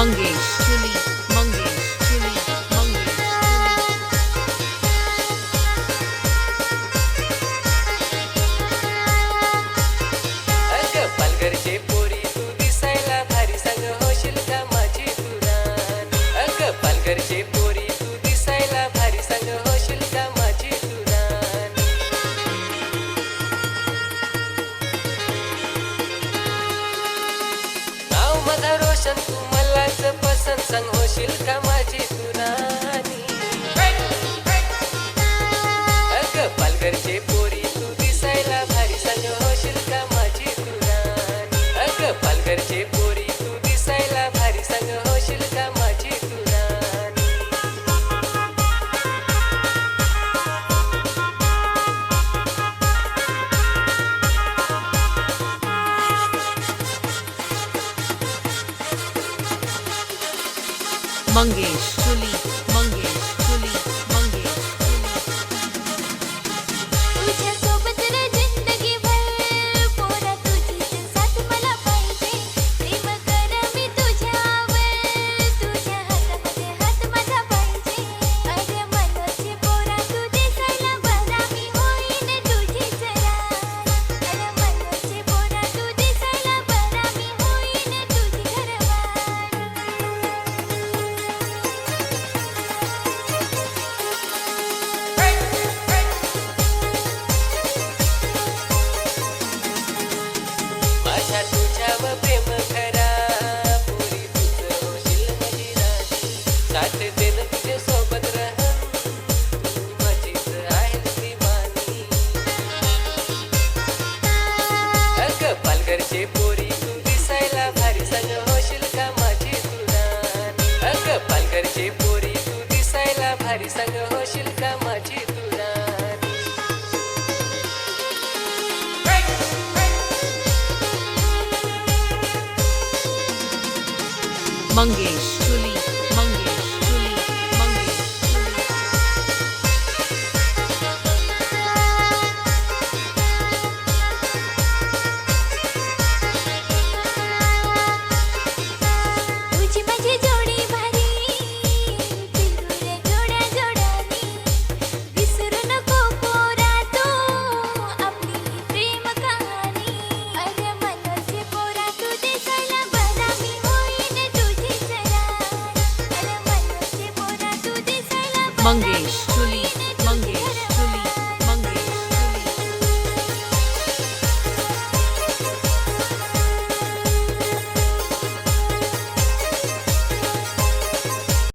मंगेश चुली मंगेश चुली मंगेश अगं पालघरचे पोरी तू दिसायला भारी संग होशील का माझी तुरान अगं पालघरचे पोरी तू दिसायला भारी संग होशील का माझी तुरान नाव माझा रोशन तू मलाच पसंत संग होशील का माझी तुरानी अगं पालघरचे पोरी तू दिसायला भारी संग होशील का माझी तुरानी अगं पालघरचे पोरी तू दिसायला भारी संग होशील का माझी तुरानी मंगेश चुली मंगेश चुली मंगेश तुझ्या सोबत रे जिंदगीभर पोरा तुझीच साथ मला पाहिजे प्रेम कर मी तुझ्यावर तुझ्या हातामध्ये हात माझा पाहिजे अरे मनोचे पोरा तू दिसायला बरा मी होईन तुझीच रान अरे मनोचे पोरा तू दिसायला बरा मी होईन तुझी घरवान माझ्या तुझ्यावर प्रेम खरा पोरी तुझं होशील माझी राणी साथ देणं तुझ्या सोबत राहन तू माझीच आहेस दिवानी अगं पालघरचे पोरी तू दिसायला भारी संग होशील का माझी तुरानी अगं पालघरचे पोरी तू दिसायला भारी संग होशील का माझी तुरानी मंगेश चुली मंगेश चुली मंगेश चुली तुझी माझी जोडी भारी फिरूरे जोड्या जोड्यानी विसरू नको पोरा तू आपली प्रेम कहाणी अरे मनोचे पोरा तू दिसायला बरा मी होईन तुझीच रान अरे मनोचे पोरा तू दिसायला बरा मंगेश चुली मी होईन मंगेश तुझी